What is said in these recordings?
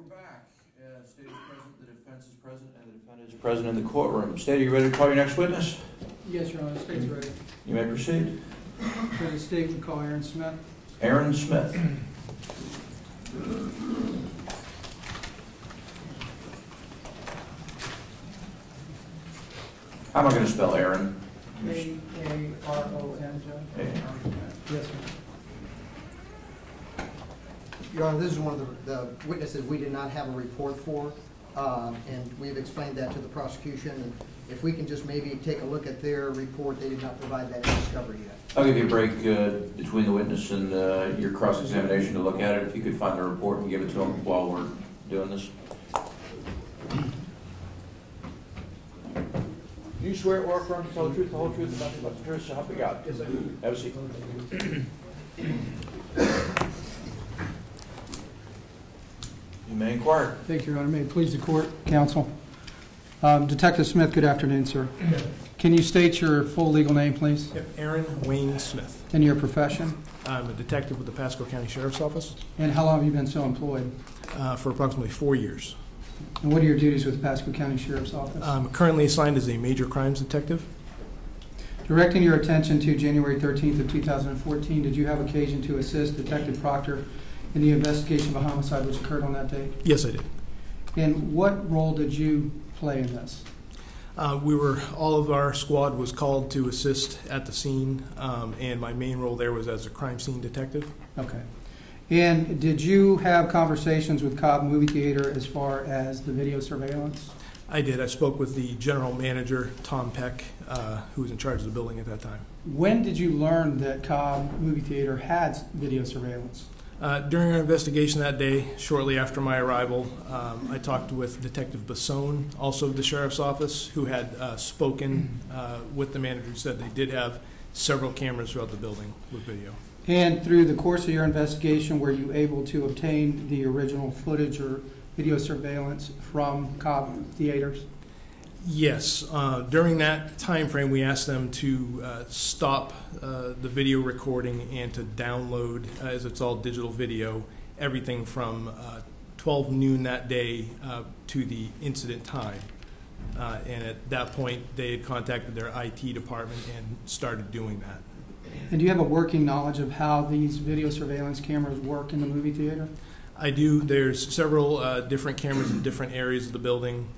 we're back. State is present, the defense is present, and the defendant is present in the courtroom. State, are you ready to call your next witness? Yes, Your Honor. The State's ready. You may proceed. The State would call Aaron Smith. Aaron Smith. How am I going to spell Aaron? A-A-R-O-N, Judge. Yes, sir. Your Honor, this is one of the witnesses we did not have a report for, and we've explained that to the prosecution. And if we can just maybe take a look at their report, they did not provide that discovery yet. I'll give you a break between the witness and your cross-examination to look at it. If you could find the report and give it to them while we're doing this. Do you swear or affirm to tell the truth, the whole truth, and nothing but the truth, so help you God? Yes, I do. Have a seat. You may inquire. Thank you, Your Honor. May it please the court, counsel. Detective Smith, good afternoon, sir. Yeah. Can you state your full legal name, please? Yep. Aaron Wayne Smith. And your profession? I'm a detective with the Pasco County Sheriff's Office. And how long have you been so employed? For approximately 4 years. And what are your duties with the Pasco County Sheriff's Office? I'm currently assigned as a major crimes detective. Directing your attention to January 13th of 2014, did you have occasion to assist Detective Proctor in the investigation of a homicide which occurred on that date? Yes, I did. And what role did you play in this? All of our squad was called to assist at the scene, and my main role there was as a crime scene detective. Okay. And did you have conversations with Cobb Movie Theater as far as the video surveillance? I did. I spoke with the general manager, Tom Peck, who was in charge of the building at that time. When did you learn that Cobb Movie Theater had video surveillance? During our investigation that day, shortly after my arrival, I talked with Detective Basone, also of the Sheriff's Office, who had spoken with the manager, who said they did have several cameras throughout the building with video. And through the course of your investigation, were you able to obtain the original footage or video surveillance from Cobb Theaters? Yes. During that time frame, we asked them to stop the video recording and to download, as it's all digital video, everything from 12 noon that day to the incident time. And at that point, they had contacted their IT department and started doing that. And do you have a working knowledge of how these video surveillance cameras work in the movie theater? I do. There's several different cameras in different areas of the building,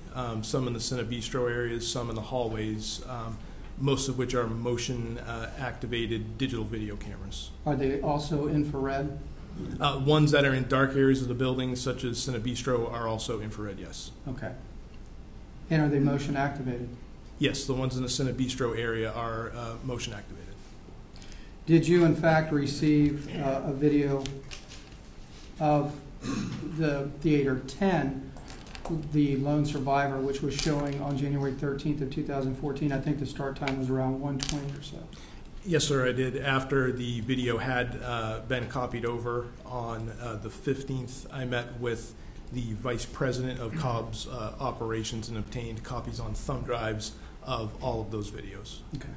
some in the Cine Bistro areas, some in the hallways, most of which are motion-activated digital video cameras. Are they also infrared? Ones that are in dark areas of the building, such as Cine Bistro, are also infrared, yes. Okay. And are they motion-activated? Yes, the ones in the Cine Bistro area are motion-activated. Did you, in fact, receive a video of the Theater 10, the lone survivor, which was showing on January 13th of 2014? I think the start time was around 1:20 or so. Yes, sir, I did. After the video had been copied over on the 15th, I met with the vice president of Cobb's operations and obtained copies on thumb drives of all of those videos. Okay.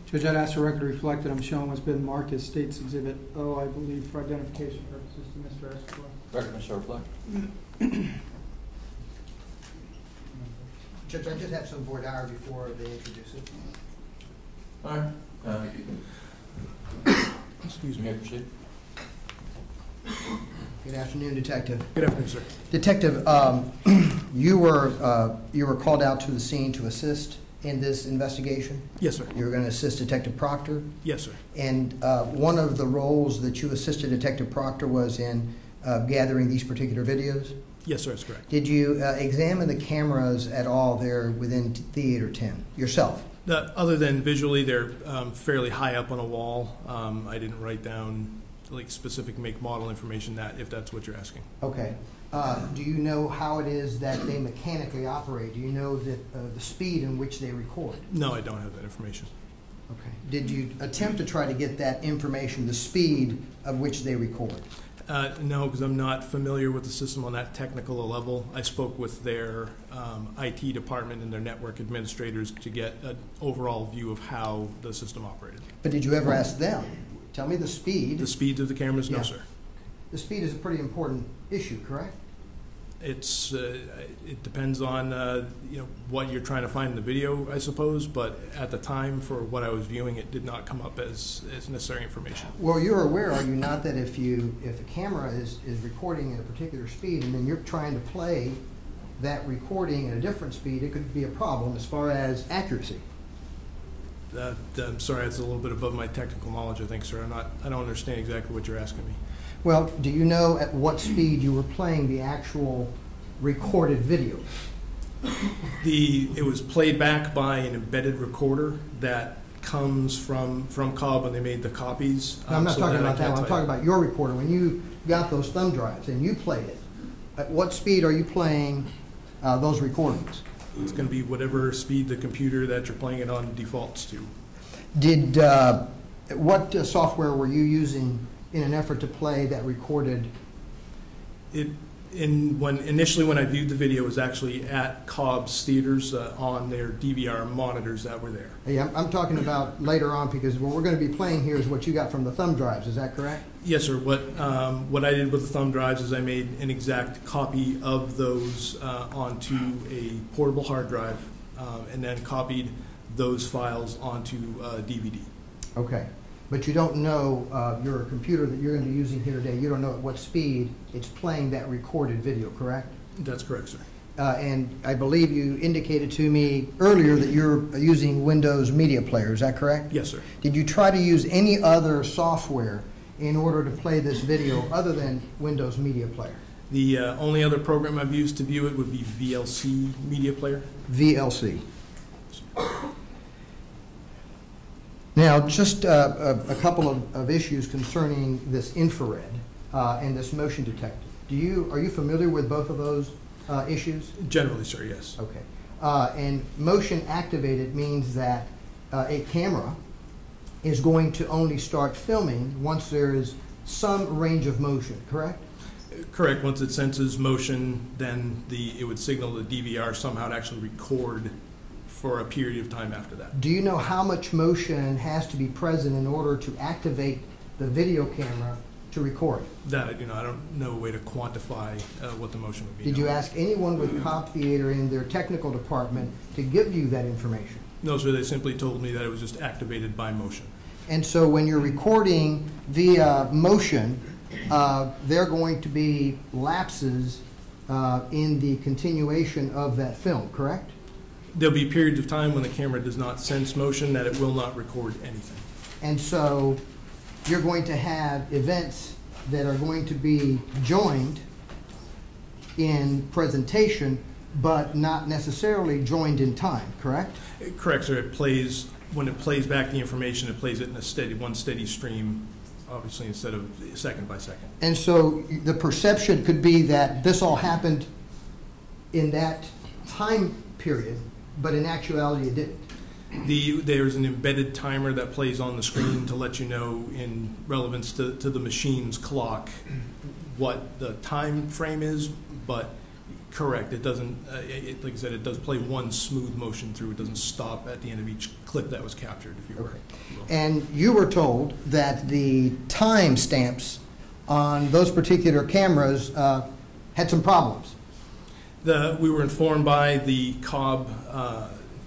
Judge, I'd ask the record to reflect that I'm showing what's been marked as State's Exhibit O, I believe, for identification purposes to Mr. Escobar. Record, Mr. Reflect. Judge, I just have some board hour before they introduce it. All right. Excuse me. Proceed. Good afternoon, Detective. Good afternoon, sir. Detective, you were called out to the scene to assist in this investigation? Yes, sir. You were going to assist Detective Proctor? Yes, sir. And one of the roles that you assisted Detective Proctor was in gathering these particular videos? Yes, sir, that's correct. Did you examine the cameras at all there within Theater 10 yourself? Other than visually, they're fairly high up on a wall. I didn't write down like specific make model information, if that's what you're asking. Okay. Do you know how it is that they mechanically operate? Do you know that the speed in which they record? No, I don't have that information. Okay. Did you attempt to try to get that information, the speed of which they record? No, because I'm not familiar with the system on that technical level. I spoke with their IT department and their network administrators to get an overall view of how the system operated. But did you ever ask them? Tell me the speed. The speed of the cameras? No, Yeah. sir. The speed is a pretty important issue, correct? It depends on what you're trying to find in the video, I suppose. But at the time, for what I was viewing, it did not come up as necessary information. Well, you're aware, are you not, that if a camera is recording at a particular speed and then you're trying to play that recording at a different speed, it could be a problem as far as accuracy? I'm sorry, it's a little bit above my technical knowledge, I think, sir. I don't understand exactly what you're asking me. Well, do you know at what speed you were playing the actual recorded video? It was played back by an embedded recorder that comes from Cobb when they made the copies. No, I'm not so talking about I that can't one. I'm tell talking about your recorder. When you got those thumb drives and you played it, at what speed are you playing those recordings? It's going to be whatever speed the computer that you're playing it on defaults to. What software were you using in an effort to play that recorded? Initially when I viewed the video, it was actually at Cobb's theaters on their DVR monitors that were there. Yeah, I'm talking about later on, because what we're going to be playing here is what you got from the thumb drives. Is that correct? Yes, sir. What I did with the thumb drives is I made an exact copy of those onto a portable hard drive, and then copied those files onto DVD. Okay. But you don't know your computer that you're going to be using here today, you don't know at what speed it's playing that recorded video, correct? That's correct, sir. And I believe you indicated to me earlier that you're using Windows Media Player, is that correct? Yes, sir. Did you try to use any other software in order to play this video other than Windows Media Player? The only other program I've used to view it would be VLC Media Player. VLC. Now, just a couple of issues concerning this infrared and this motion detector. Are you familiar with both of those issues? Generally, sir, yes. Okay. And motion activated means that a camera is going to only start filming once there is some range of motion, correct? Correct. Once it senses motion, then it would signal the DVR somehow to actually record for a period of time after that. Do you know how much motion has to be present in order to activate the video camera to record? That I do not. I don't know a way to quantify what the motion would be. Did you ask anyone with Cobb Theater in their technical department to give you that information? No, sir. They simply told me that it was just activated by motion. And so when you're recording via motion, there are going to be lapses in the continuation of that film, correct? There'll be periods of time when the camera does not sense motion that it will not record anything. And so you're going to have events that are going to be joined in presentation, but not necessarily joined in time, correct? Correct, sir. When it plays back the information, it plays it in one steady stream, obviously, instead of second by second. And so the perception could be that this all happened in that time period, but in actuality it didn't. There's an embedded timer that plays on the screen to let you know, in relevance to the machine's clock, what the time frame is, but correct, it doesn't, like I said, it does play one smooth motion through. It doesn't stop at the end of each clip that was captured, if you will. Okay. And you were told that the time stamps on those particular cameras had some problems. We were informed by the Cobb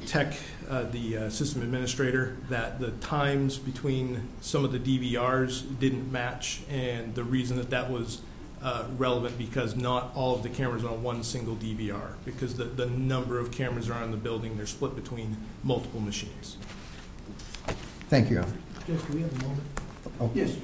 tech, the system administrator, that the times between some of the DVRs didn't match, and the reason that was relevant because not all of the cameras are on one single DVR, because the number of cameras around the building, they're split between multiple machines. Thank you, Your Honor. Judge, do we have a moment? Oh. Yes.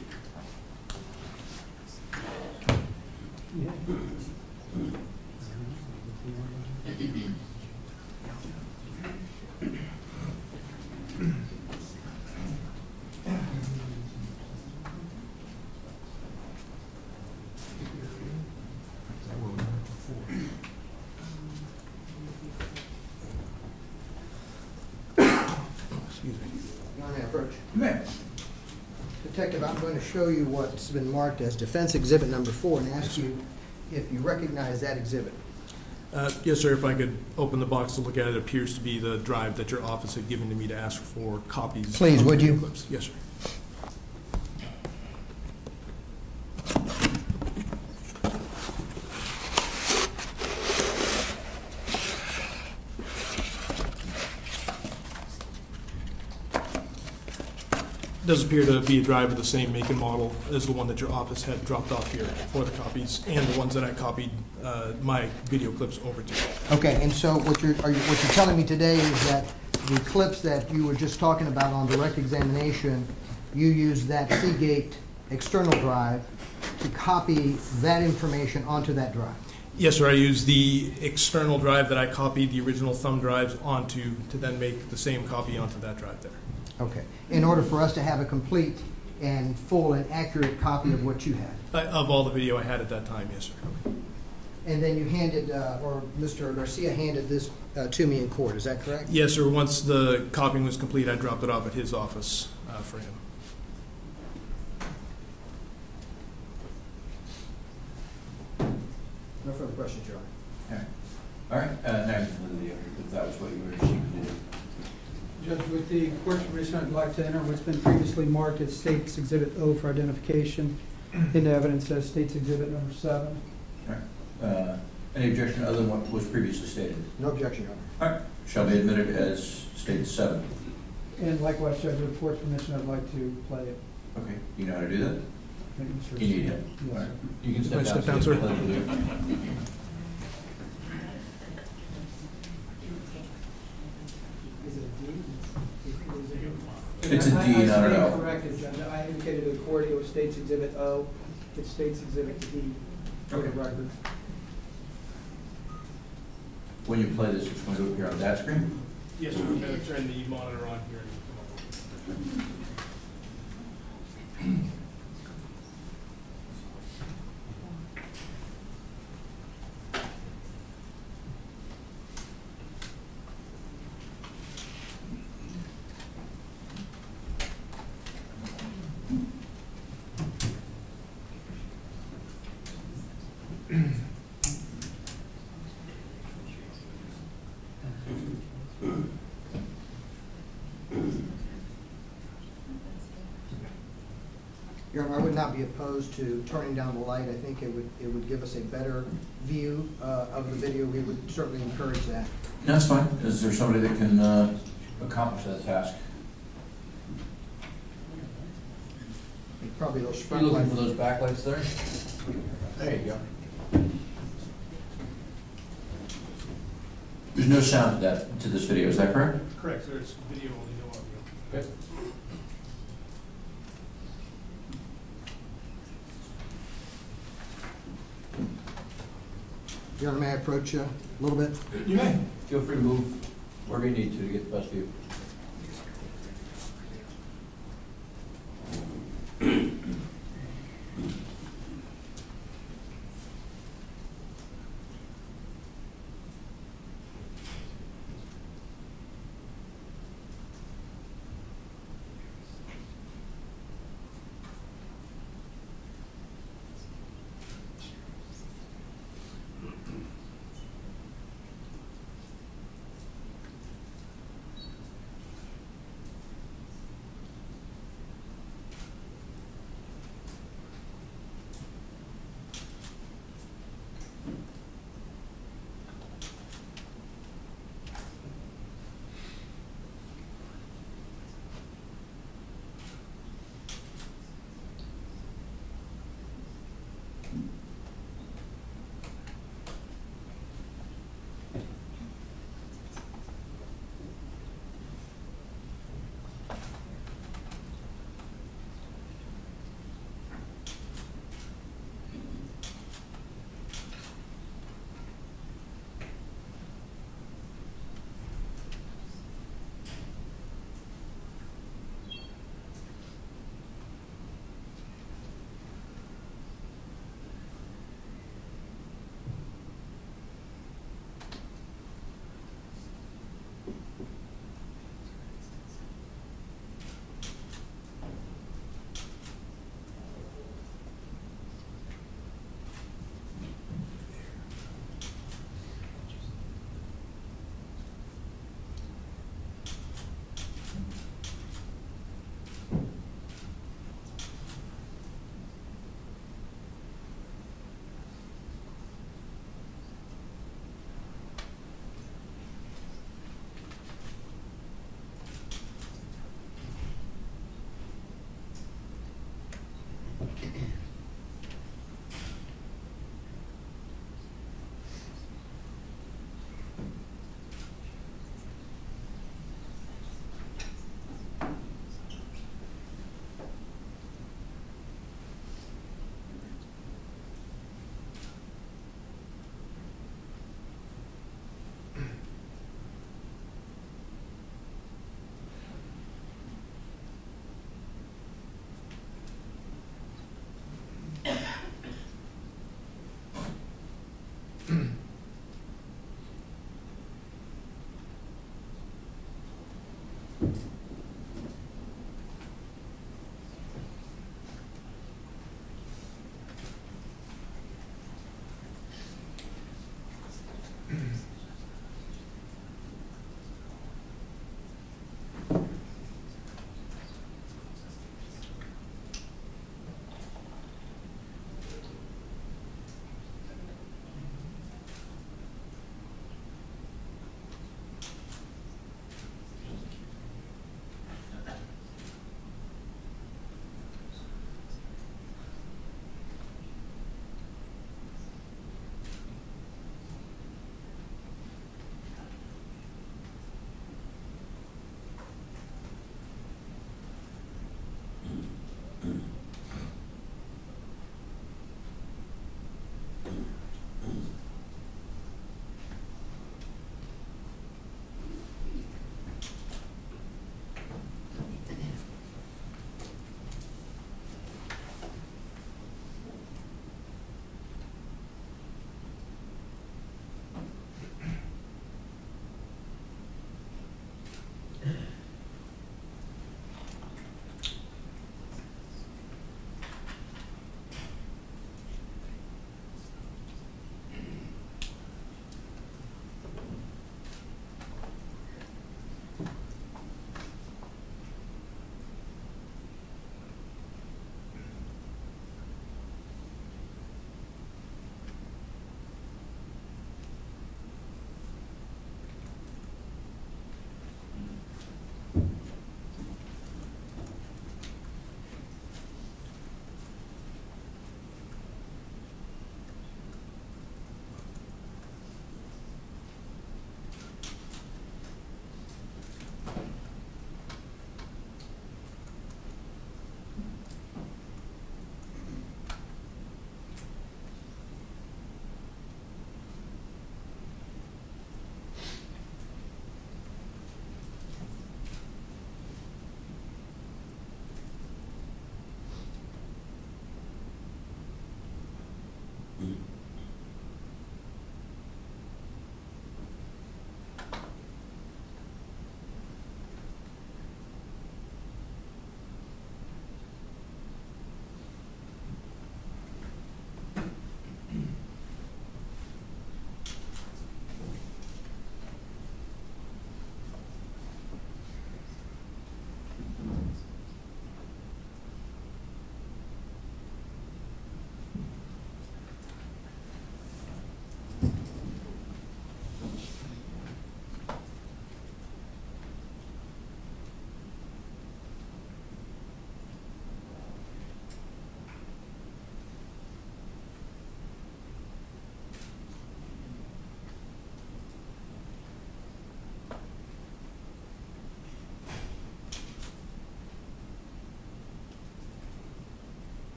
Excuse me. Your Honor, approach. Ma'am. Detective, I'm going to show you what's been marked as Defense Exhibit Number 4 and ask you if you recognize that exhibit. Yes, sir. If I could open the box to look at it, it appears to be the drive that your office had given to me to ask for copies. Please, of the would you? clips. Yes, sir. does appear to be a drive of the same make and model as the one that your office had dropped off here for the copies, and the ones that I copied my video clips over to. Okay, and so what you're telling me today is that the clips that you were just talking about on direct examination, you used that Seagate external drive to copy that information onto that drive? Yes, sir. I used the external drive that I copied the original thumb drives onto to then make the same copy onto that drive there. Okay. In order for us to have a complete and full and accurate copy of what you had? Of all the video I had at that time, yes, sir. And then you handed, or Mr. Garcia handed this to me in court, is that correct? Yes, sir. Once the copying was complete, I dropped it off at his office for him. No further questions, Your Honor. All right, now you can leave if that was what you were seeking to do. Judge, with the court's permission, I'd like to enter what's been previously marked as State's Exhibit O for identification into evidence as State's Exhibit number 7. All right. Any objection other than what was previously stated? No objection, Your Honor. All right. Shall be admitted as stated 7. And likewise, Judge, with the court's permission, I'd like to play it. Okay. You know how to do that? Thank you, sir. You need it. Yes, All right. sir. You can Can I step step down, down, sir? Is it a D? It's a D, not an O. I stand corrected, Judge. I indicated to the court it was State's Exhibit O. It's State's Exhibit D for the Okay. record. When you play this, it's going to appear on that screen? Yes, sir. I'm going to turn the monitor on here. Your Honor, I would not be opposed to turning down the light. I think it would give us a better view of the video. We would certainly encourage that. That's fine. Is there somebody that can accomplish that task? Probably those You're front looking lights. for those backlights there? There you go. There's no sound to this video, is that correct? Correct, sir. It's video only, no audio. Okay. Your Honor, may I approach you a little bit? You may. Feel free to move wherever you need to get the best view.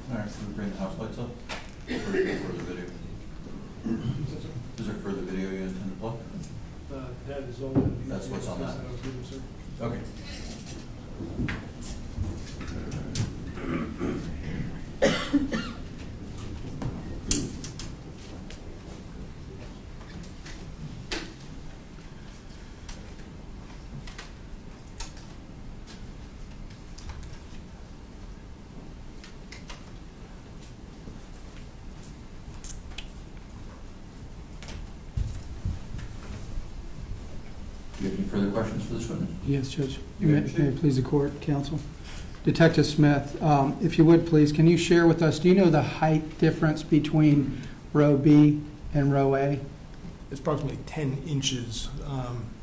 All right, should we bring the house lights up? Or is there further video? Is there further video you intend to play? That is all. That's what's on that. I was given, sir. Okay. Do you have any further questions for this witness? Yes, Judge. You may May proceed. it please the court, counsel. Detective Smith, if you would please, can you share with us, do you know the height difference between row B and row A? It's approximately 10 inches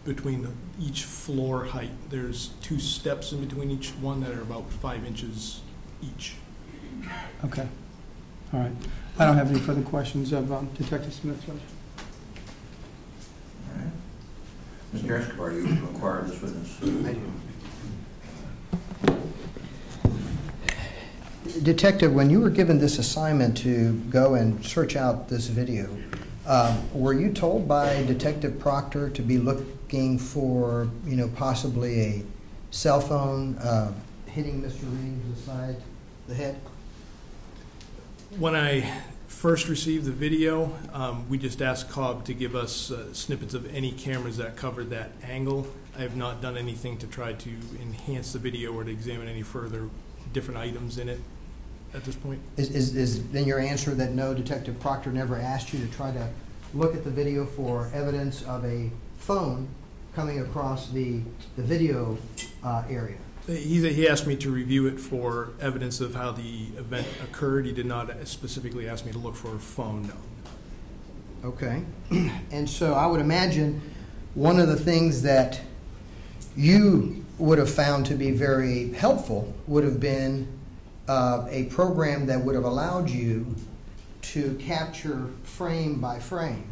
between each floor height. There's 2 steps in between each one that are about 5 inches each. Okay. All right. I don't have any further questions of Detective Smith, Judge. All right. Mr. Escobar, you require this witness. I do. Detective, when you were given this assignment to go and search out this video, were you told by Detective Proctor to be looking for, possibly a cell phone hitting Mr. Reeves aside the head? When I first received the video, we just asked Cobb to give us snippets of any cameras that covered that angle. I have not done anything to try to enhance the video or to examine any further different items in it at this point. Is then your answer that no, Detective Proctor never asked you to try to look at the video for evidence of a phone coming across the video area? He asked me to review it for evidence of how the event occurred. He did not specifically ask me to look for a phone, no. Okay. And so I would imagine one of the things that you would have found to be very helpful would have been a program that would have allowed you to capture frame by frame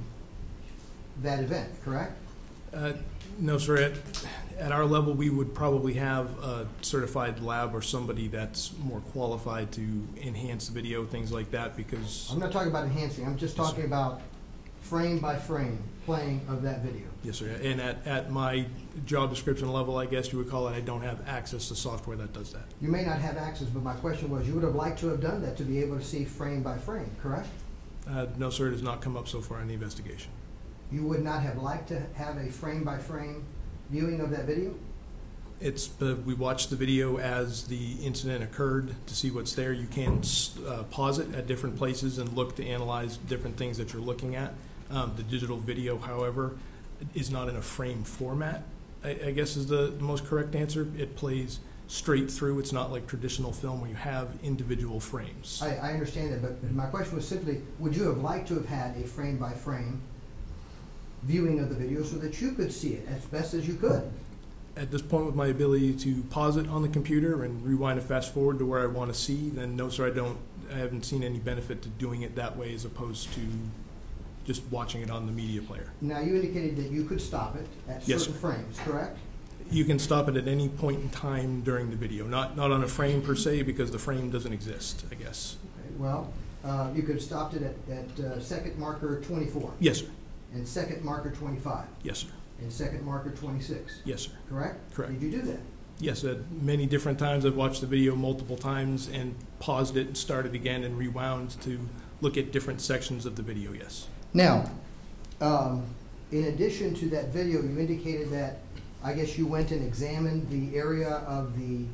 that event, correct? No, sir. At our level, we would probably have a certified lab or somebody that's more qualified to enhance the video, things like that, because... I'm not talking about enhancing. I'm just talking about frame by frame playing of that video. Yes, sir. And at my job description level, I guess you would call it, I don't have access to software that does that. You may not have access, but my question was, you would have liked to have done that to be able to see frame by frame, correct? No, sir. It has not come up so far in the investigation. You would not have liked to have a frame by frame viewing of that video? We watched the video as the incident occurred to see what's there. You can pause it at different places and look to analyze different things that you're looking at. The digital video, however, is not in a frame format, I guess is the most correct answer. It plays straight through. It's not like traditional film where you have individual frames. I understand that, but my question was simply, would you have liked to have had a frame by frame viewing of the video so that you could see it as best as you could? At this point, with my ability to pause it on the computer and rewind and fast forward to where I want to see, then no, sir, I haven't seen any benefit to doing it that way as opposed to just watching it on the media player. Now, you indicated that you could stop it at Yes, certain sir. frames, correct? You can stop it at any point in time during the video, not on a frame per se, because the frame doesn't exist, I guess. Okay, well, you could have stopped it at second marker 24. Yes, sir. And second marker 25. Yes, sir. And second marker 26. Yes, sir. Correct? Correct. Did you do that? Yes, at many different times. I've watched the video multiple times and paused it and started again and rewound to look at different sections of the video, yes. Now, in addition to that video, you indicated that I guess you went and examined the area of the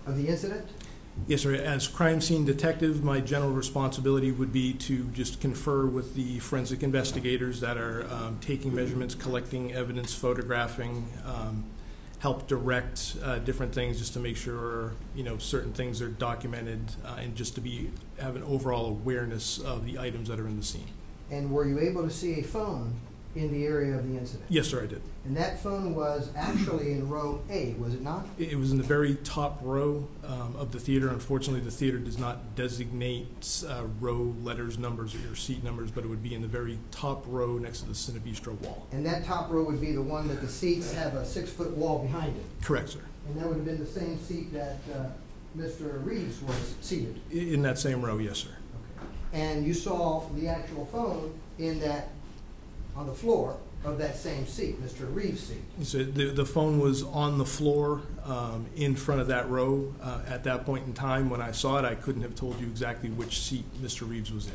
incident? Yes, sir. As crime scene detective, my general responsibility would be to just confer with the forensic investigators that are taking measurements, collecting evidence, photographing, help direct different things just to make sure certain things are documented and just to have an overall awareness of the items that are in the scene. And were you able to see a phone in the area of the incident? Yes, sir, I did. And that phone was actually in row A, was it not? It was in the very top row of the theater. Unfortunately, the theater does not designate row letters, numbers, or seat numbers, but it would be in the very top row next to the Cinebistro wall. And that top row would be the one that the seats have a 6-foot wall behind it? Correct, sir. And that would have been the same seat that Mr. Reeves was seated? In that same row, yes, sir. Okay. And you saw the actual phone on the floor of that same seat, Mr. Reeves' seat? So the phone was on the floor in front of that row at that point in time. When I saw it, I couldn't have told you exactly which seat Mr. Reeves was in.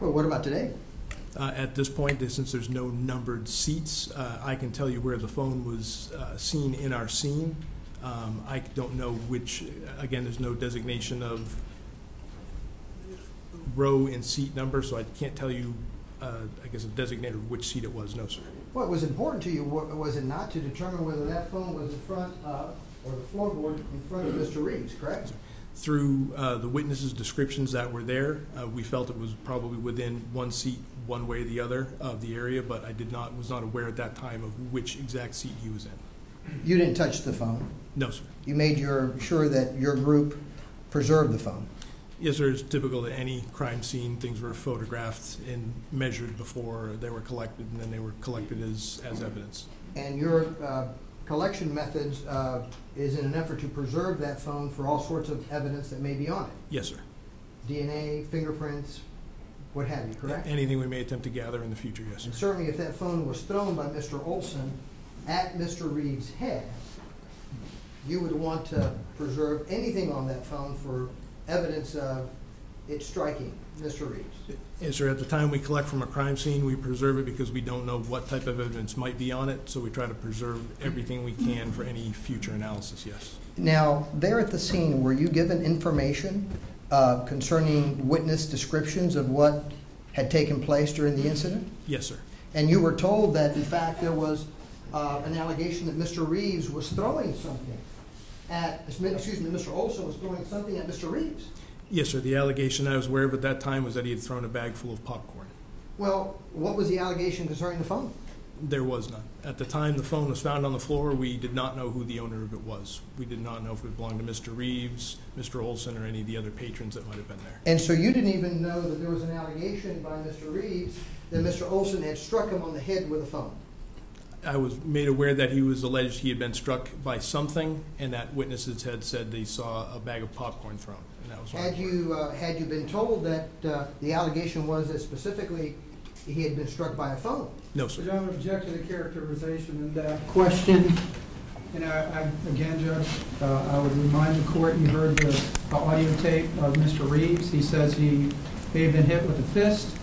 Well, what about today? At this point, since there's no numbered seats, I can tell you where the phone was seen in our scene. I don't know which, again, there's no designation of row and seat number, so I can't tell you, I guess, a designated which seat it was. No, sir. What was important to you, was it not, to determine whether that phone was in front of or the floorboard in front of Mr. Reeves, correct? Through the witnesses' descriptions that were there, we felt it was probably within one seat, one way or the other of the area, but was not aware at that time of which exact seat he was in. You didn't touch the phone. No, sir. You made sure that your group preserved the phone. Yes, sir. It's typical that any crime scene, things were photographed and measured before they were collected, and then they were collected as evidence. And your collection methods is in an effort to preserve that phone for all sorts of evidence that may be on it. Yes, sir. DNA, fingerprints, what have you, correct? Anything we may attempt to gather in the future, yes, sir. And certainly if that phone was thrown by Mr. Olson at Mr. Reeves' head, you would want to preserve anything on that phone for evidence of it striking Mr. Reeves. Yes, sir. At the time we collect from a crime scene, we preserve it because we don't know what type of evidence might be on it, so we try to preserve everything we can for any future analysis, yes. Now, there at the scene, were you given information concerning witness descriptions of what had taken place during the incident? Yes, sir. And you were told that, in fact, there was an allegation that Mr. Reeves was throwing something Mr. Olson was throwing something at Mr. Reeves. Yes, sir. The allegation I was aware of at that time was that he had thrown a bag full of popcorn. Well, what was the allegation concerning the phone? There was none. At the time the phone was found on the floor, we did not know who the owner of it was. We did not know if it belonged to Mr. Reeves, Mr. Olson, or any of the other patrons that might have been there. And so you didn't even know that there was an allegation by Mr. Reeves that Mr. Olson had struck him on the head with a phone? I was made aware that he was alleged he had been struck by something, and that witnesses had said they saw a bag of popcorn thrown. And that was Had you been told that the allegation was that specifically he had been struck by a phone? No, sir. But I would object to the characterization in that question. And again, Judge, I would remind the court, you heard the audio tape of Mr. Reeves. He says he may have been hit with a fist.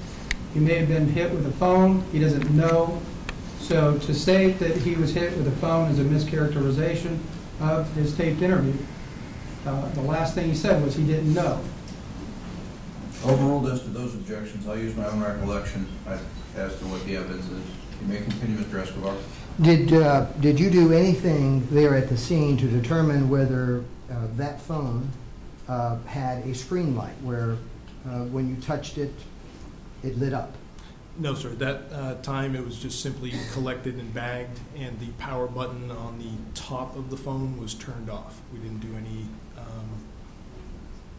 He may have been hit with a phone. He doesn't know. So to say that he was hit with a phone is a mischaracterization of his taped interview. The last thing he said was he didn't know. Overruled as to those objections. I'll use my own recollection as to what the evidence is. You may continue, Mr. Escobar. Did you do anything there at the scene to determine whether that phone had a screen light where when you touched it, it lit up? No, sir. At that time, it was just simply collected and bagged, and the power button on the top of the phone was turned off. We didn't do any...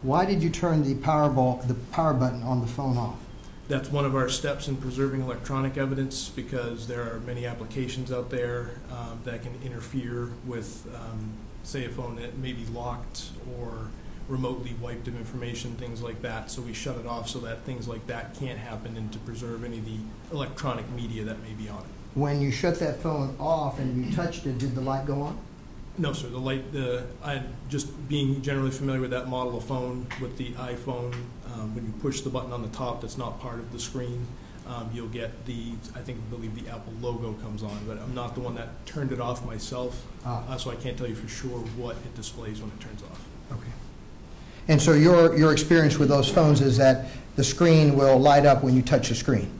Why did you turn the power button on the phone off? That's one of our steps in preserving electronic evidence, because there are many applications out there that can interfere with, say, a phone that may be locked or remotely wiped of information, things like that. So we shut it off so that things like that can't happen, and to preserve any of the electronic media that may be on it. When you shut that phone off and you touched it, did the light go on? No, sir. The light, just being generally familiar with that model of phone, with the iPhone, when you push the button on the top that's not part of the screen, you'll get I believe the Apple logo comes on, but I'm not the one that turned it off myself, so I can't tell you for sure what it displays when it turns off. Okay. And so your experience with those phones is that the screen will light up when you touch the screen?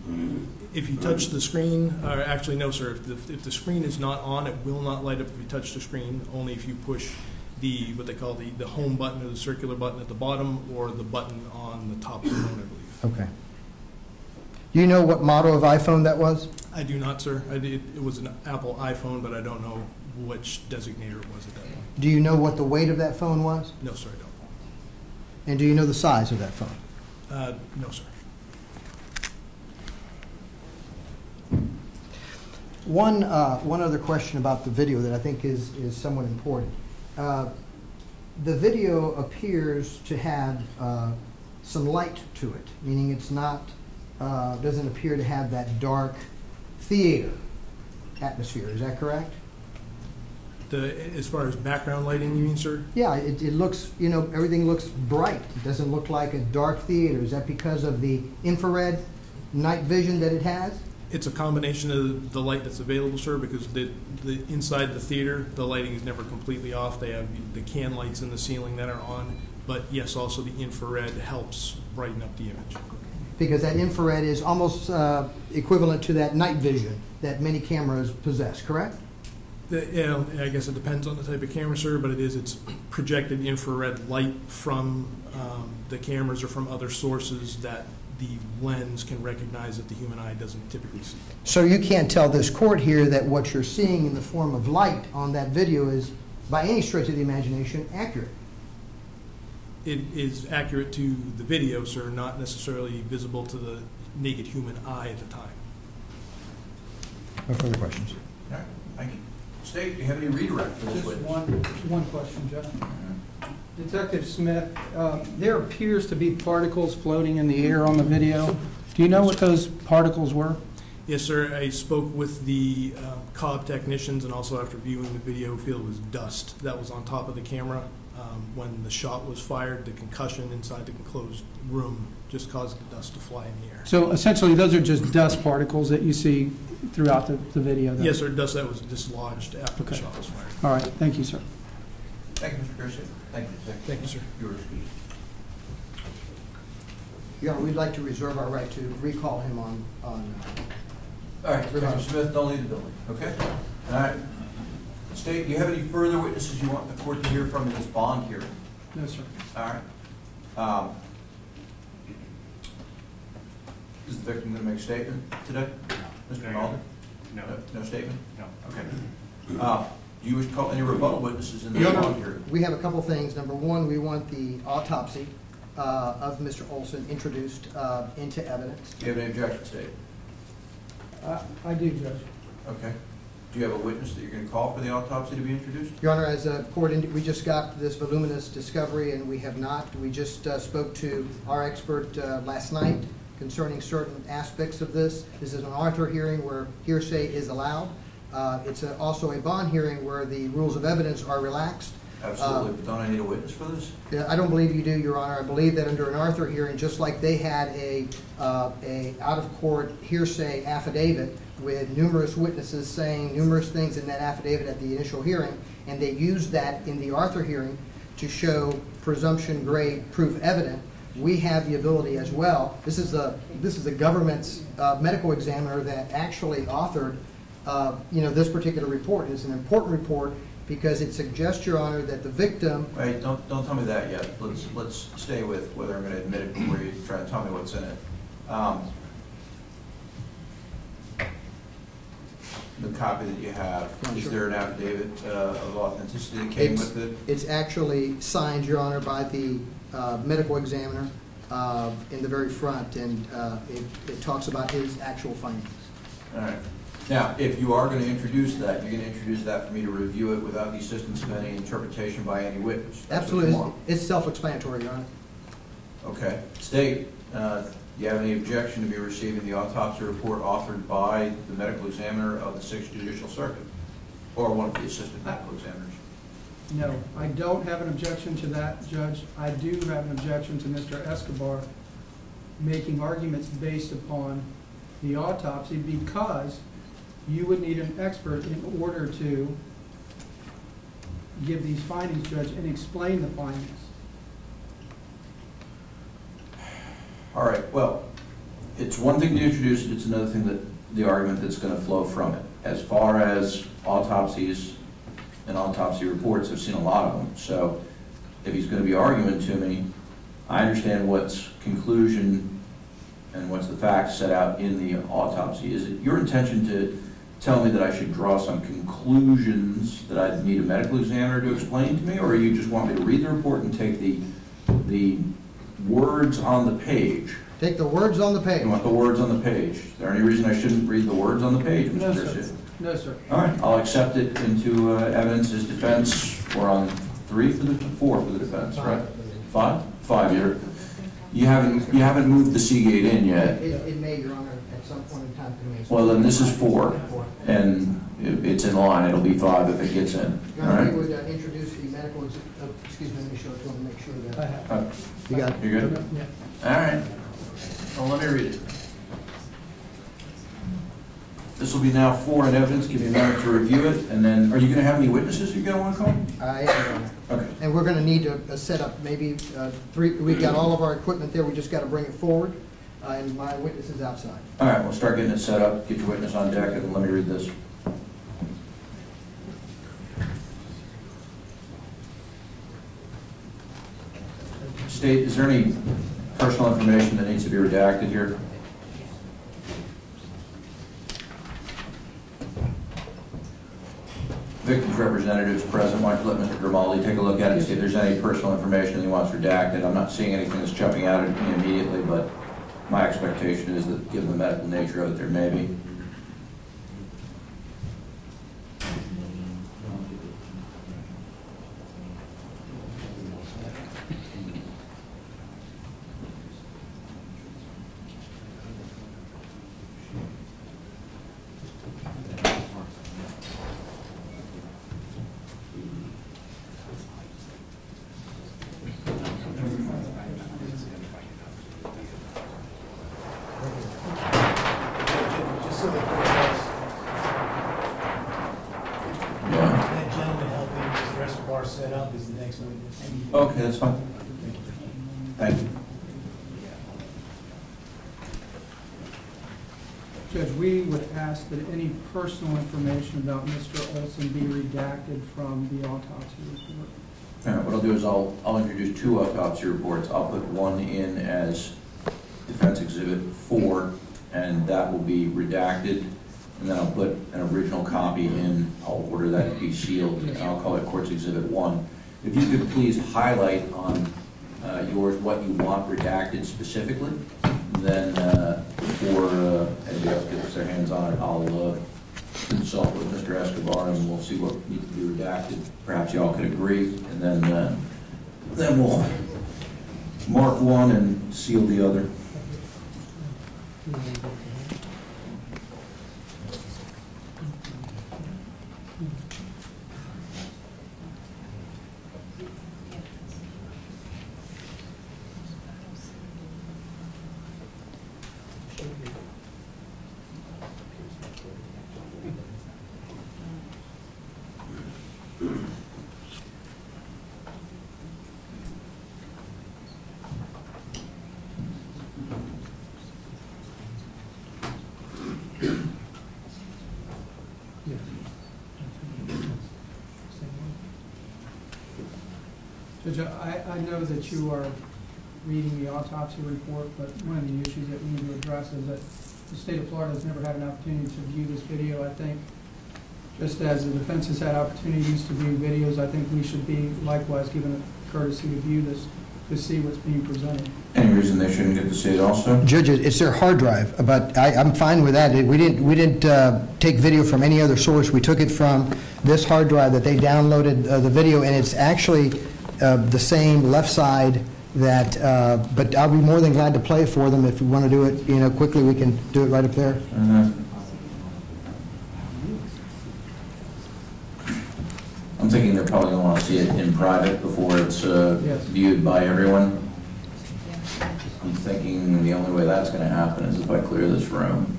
If you touch the screen, actually no, sir. If the screen is not on, it will not light up if you touch the screen, only if you push what they call the home button or the circular button at the bottom, or the button on the top of the phone, I believe. Okay. Do you know what model of iPhone that was? I do not, sir. It was an Apple iPhone, but I don't know which designator it was at that point. Do you know what the weight of that phone was? No, sir, I don't. And do you know the size of that phone? No, sir. One other question about the video that I think is somewhat important. The video appears to have some light to it, meaning it's not doesn't appear to have that dark theater atmosphere. Is that correct? As far as background lighting, you mean, sir? Yeah, it looks, everything looks bright. It doesn't look like a dark theater. Is that because of the infrared night vision that it has? It's a combination of the light that's available, sir, because the inside the theater, the lighting is never completely off. They have the can lights in the ceiling that are on, but yes, also the infrared helps brighten up the image. Because that infrared is almost equivalent to that night vision that many cameras possess, correct? I guess it depends on the type of camera, sir, but it's projected infrared light from the cameras or from other sources that the lens can recognize that the human eye doesn't typically see. So you can't tell this court here that what you're seeing in the form of light on that video is, by any stretch of the imagination, accurate? It is accurate to the video, sir, not necessarily visible to the naked human eye at the time. No further questions. All right, thank you. State, do you have any redirect for this Just witness? one question, Judge. Detective Smith, there appears to be particles floating in the air on the video. Do you know what those particles were? Yes, sir. I spoke with the Cobb technicians, and also after viewing the video, feel it was dust that was on top of the camera. When the shot was fired, the concussion inside the enclosed room just caused the dust to fly in the air. So essentially, those are just dust particles that you see throughout the video, then? Yes, sir. Dust that was dislodged after the Okay. shot was fired. All right, thank you, sir. Thank you, Mr. Garcia. Thank you, Detective. Thank you, sir. You are excused. Your Honor, we'd like to reserve our right to recall him on All right, Detective Smith, don't leave the building, okay? All right. State, do you have any further witnesses you want the court to hear from in this bond hearing? No, sir. All right. Is the victim going to make a statement today? Mr. Rinaldi? No. No statement? No. Okay. Do you wish to call any rebuttal witnesses in this Your bond Honor, hearing? we have a couple things. Number one, we want the autopsy of Mr. Olson introduced into evidence. Do you have any objection, State? I do, Judge. Okay. Do you have a witness that you're going to call for the autopsy to be introduced? Your Honor, as a court, we just got this voluminous discovery, and we have not. We just spoke to our expert last night concerning certain aspects of this. This is an Arthur hearing where hearsay is allowed. It's also a bond hearing where the rules of evidence are relaxed. Absolutely, but don't I need a witness for this? Yeah, I don't believe you do, Your Honor. I believe that under an Arthur hearing, just like they had a out-of-court hearsay affidavit with numerous witnesses saying numerous things in that affidavit at the initial hearing, and they used that in the Arthur hearing to show presumption grade proof evident, we have the ability as well. This is the government's medical examiner that actually authored this particular report. It's an important report because it suggests, Your Honor, that the victim... Wait, don't tell me that yet. Let's stay with whether I'm going to admit it before you try to tell me what's in it. The copy that you have, is there an affidavit of authenticity that came with it? It's actually signed, Your Honor, by the medical examiner in the very front, and it talks about his actual findings. All right. Now, if you are going to introduce that, you're going to introduce that for me to review it without the assistance of any interpretation by any witness. That's what you Absolutely. want. It's self-explanatory, Your Honor. Okay. State, do you have any objection to be receiving the autopsy report authored by the medical examiner of the 6th Judicial Circuit or one of the assistant medical examiners? No, I don't have an objection to that, Judge. I do have an objection to Mr. Escobar making arguments based upon the autopsy because you would need an expert in order to give these findings, Judge, and explain the findings. All right, well, it's one thing to introduce it, it's another thing that the argument that's going to flow from it. As far as autopsies and autopsy reports, I've seen a lot of them. So if he's going to be arguing to me, I understand what's conclusion and what's the facts set out in the autopsy. Is it your intention to tell me that I should draw some conclusions that I need a medical examiner to explain to me, or you just want me to read the report and take the words on the page? Take the words on the page. You want the words on the page. Is there any reason I shouldn't read the words on the page, Mr. No, Garcia? sir. No, sir. All right, I'll accept it into evidence as defense. We're on 4 for the defense, right? 5? 5. You haven't moved the Seagate in yet. It may, Your Honor, at some point in time. Well, then this is 4, and it's in line. It'll be 5 if it gets in. Your All Honor, right. we would introduce the medical, excuse me, let me show it to him to make sure I that. have. You got it? You good? Yeah. All right. Well, let me read it. This will be now 4 in evidence. Give me a minute to review it, and then, are you going to have any witnesses you're going to want to call? I am, Your Honor. Okay. And we're going to need to set up maybe 3, we've got all of our equipment there, we just got to bring it forward, and my witness is outside. All right, we'll start getting it set up. Get your witness on deck, and let me read this. State, is there any personal information that needs to be redacted here? Victim's representatives present. Why don't you let Mr. Grimaldi take a look at it and see if there's any personal information that he wants redacted. I'm not seeing anything that's jumping out at me immediately, but my expectation is that given the medical nature of it, there may be. Just so that that gentleman helping with the reservoir set up is the next witness. Okay, that's fine. Thank you. Judge, we would ask that any personal information about Mr. Olson be redacted from the autopsy report. All right, what I'll do is I'll introduce two autopsy reports. I'll put one in as Defense Exhibit 4, and that will be redacted. And then I'll put an original copy in. I'll order that to be sealed, and I'll call it Court's Exhibit 1. If you could please highlight on yours what you want redacted specifically, then before anybody else gets their hands on it, I'll consult with Mr. Escobar and we'll see what needs to be redacted. Perhaps you all could agree, and then we'll mark one and seal the other. Judge, I know that you are reading the autopsy report, but one of the issues that we need to address is that the state of Florida has never had an opportunity to view this video. I think just as the defense has had opportunities to view videos, I think we should be likewise given a courtesy to view this, to see what's being presented. Any reason they shouldn't get to see it also? Judge, it's their hard drive, but I'm fine with that. We didn't take video from any other source. We took it from this hard drive that they downloaded the video, and it's actually the same left side that, but I'll be more than glad to play for them. If we want to do it, quickly, we can do it right up there. I'm thinking they're probably going to want to see it in private before it's viewed by everyone. I'm thinking the only way that's going to happen is if I clear this room.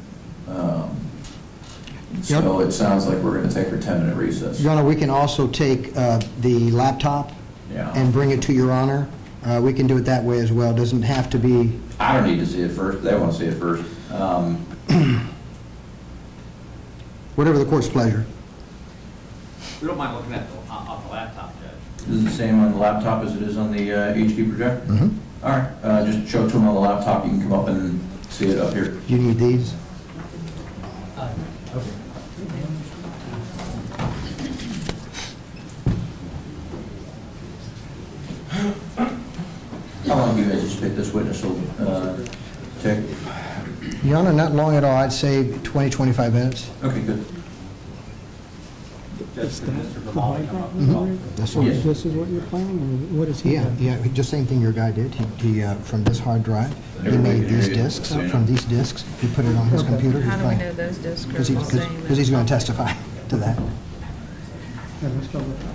So it sounds like we're going to take our 10-minute recess. Your Honor, we can also take the laptop and bring it to Your Honor. We can do it that way as well. It doesn't have to be... I don't need to see it first. They want to see it first. Whatever the court's pleasure. We don't mind looking at off the laptop, Judge. Is it the same on the laptop as it is on the HD projector? Mm-hmm. All right. Just show it to them on the laptop. You can come up and see it up here. You need these? Okay. How long do you guys expect this witness will take? Your Honor, not long at all. I'd say 20, 25 minutes. Okay, good. Judge, could Mr. Grimaldi come up as well? Yes, Yes. This is what you're planning, or what is he doing? Yeah, just same thing your guy did. He from this hard drive, he Everybody made can these hear you. discs. Okay. From these discs, he put it on his computer. How do we know those discs are the same? Because he's going to testify to that. Yeah, let's go with that.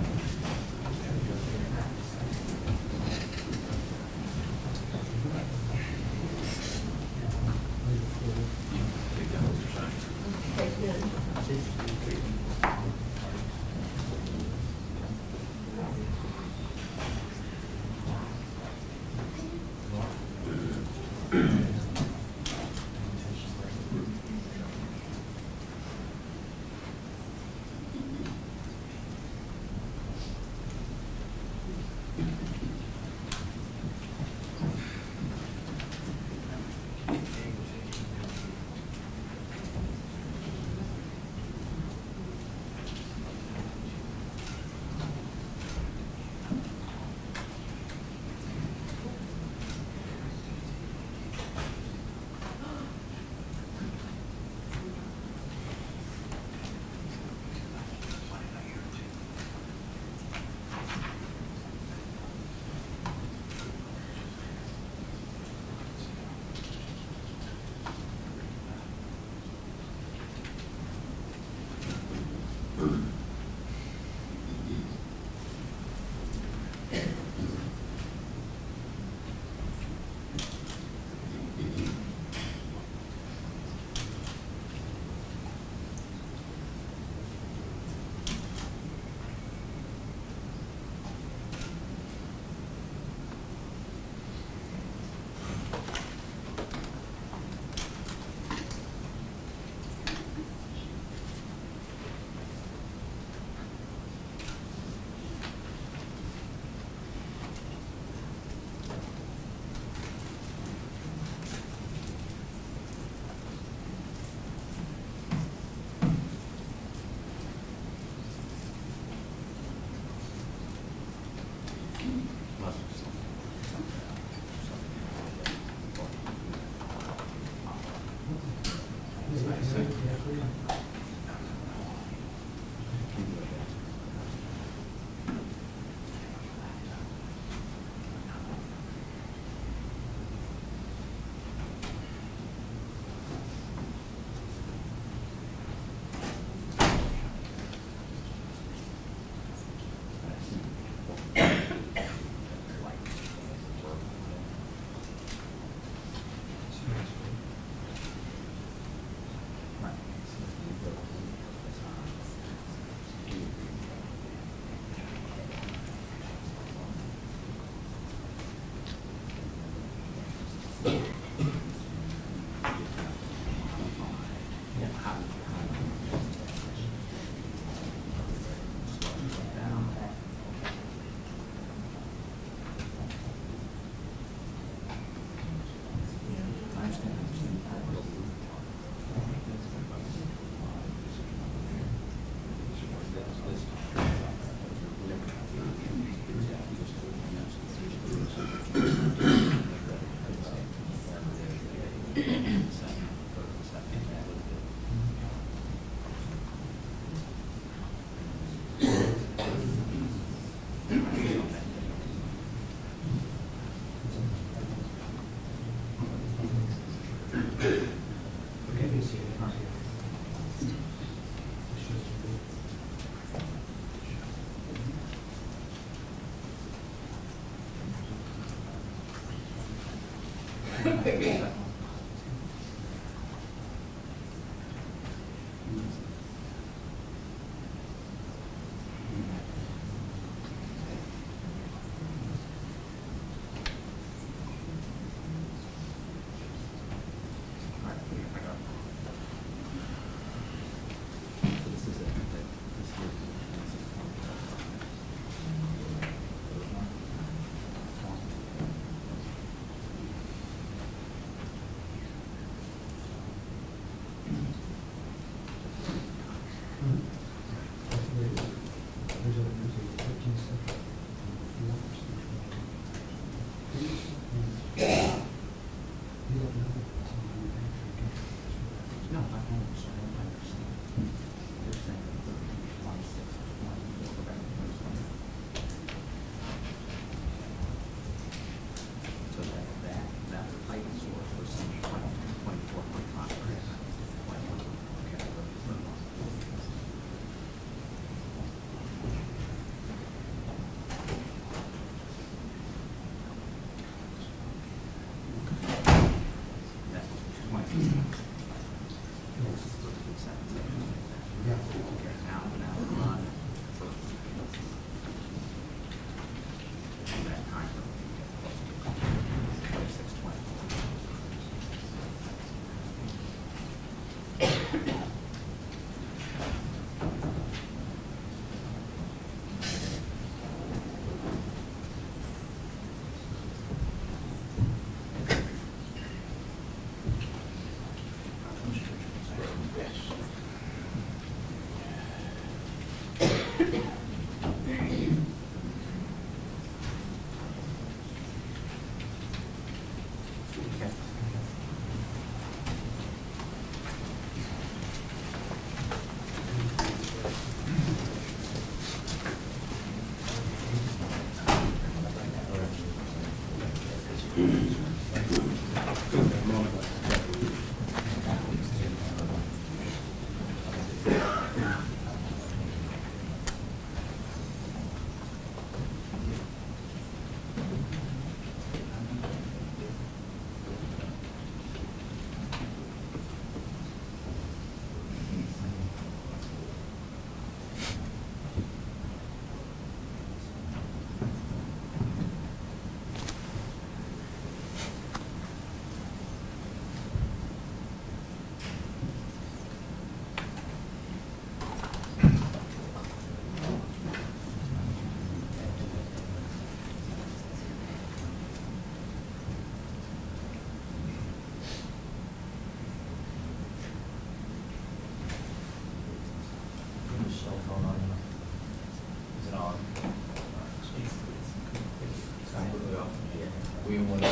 We want to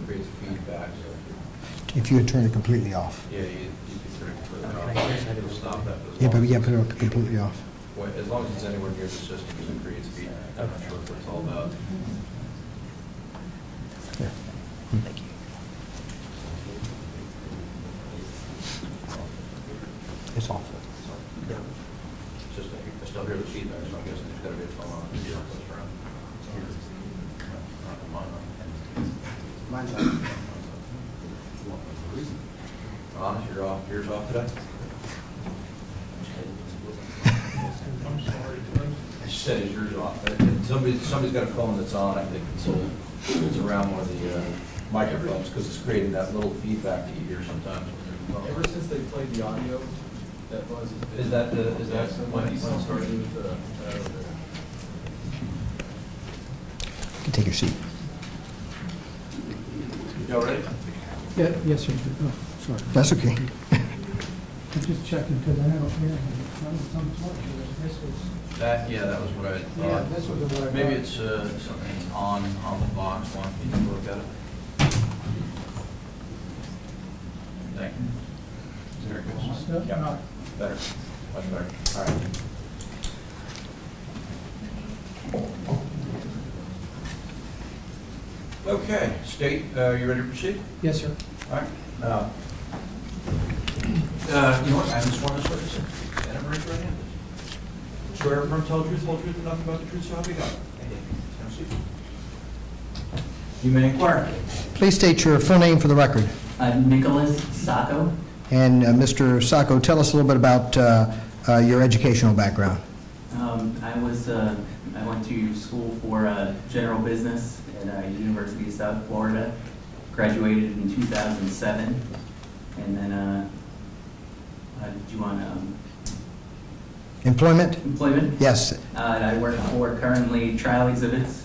create feedback. If you would turn it completely off. Yeah, you can turn it completely off. Stop that. Yeah, but put it completely off. Well, as long as it's anywhere near the system, it creates feedback. I'm not sure what it's all about. There. Thank you. It's off. It's just, I still hear the feedback, so I guess there's got to be a phone on. Mine's on. Ron, you're off, yours off today? I said, is yours off? Somebody's got a phone that's on, I think, it's around one of the microphones, because it's creating that little feedback that you hear sometimes. Ever since they played the audio, that buzz Is that when it started started? with the, You can take your seat. Y'all ready? Yeah, yes, sir. Oh, sorry. That's okay. I'm just checking because I don't hear That, yeah, that was what I Yeah, thought. this was the one I Maybe got. it's something on the box, one, you can look at it. Yeah, better, much better. All right. Okay, State, you ready to proceed? Yes, sir. All right. You know what, I haven't sworn this witness in. Stand up and raise your right hand. Swear affirm to tell the truth, whole truth, and nothing but the truth, so help you God. I did. Have a seat. You may inquire. Please state your full name for the record. Nicholas Sacco. And Mr. Sacco, tell us a little bit about your educational background. I went to school for general business at University of South Florida. Graduated in 2007, and then did you want Employment? employment? Yes. I work for currently Trial Exhibits.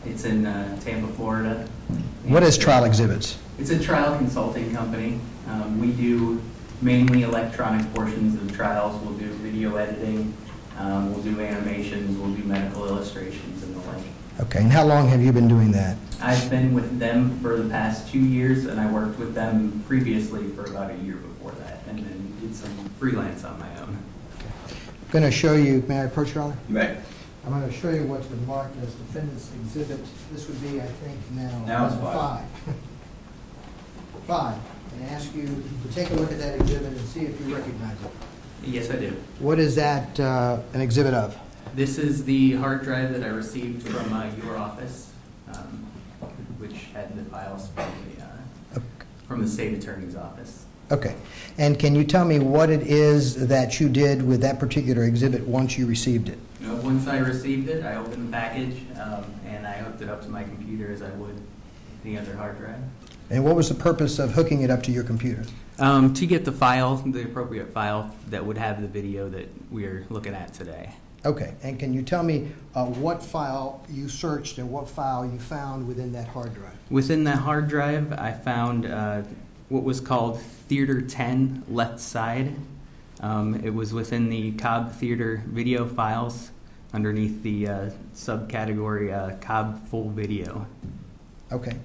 It's in Tampa, Florida. What is Trial Exhibits? It's a trial consulting company. We do mainly electronic portions of trials. We'll do video editing, we'll do animations, we'll do medical illustrations and the like. Okay, and how long have you been doing that? I've been with them for the past 2 years, and I worked with them previously for about a year before that, and then did some freelance on my own. I'm going to show you, may I approach, Your Honor? You may. I'm going to show you what's been marked as defendant's exhibit. This would be, I think, Now it's five. Five. And ask you to take a look at that exhibit and see if you recognize it. Yes, I do. What is that an exhibit of? This is the hard drive that I received from your office, which had the files from the state attorney's office. Okay. And can you tell me what it is that you did with that particular exhibit once you received it? Once I received it, I opened the package, and I hooked it up to my computer as I would any other hard drive. And what was the purpose of hooking it up to your computer? To get the file, the appropriate file that would have the video that we're looking at today. Okay. And can you tell me what file you searched and what file you found within that hard drive? Within that hard drive, I found what was called Theater 10 Left Side. It was within the Cobb Theater video files underneath the subcategory Cobb Full Video. Okay.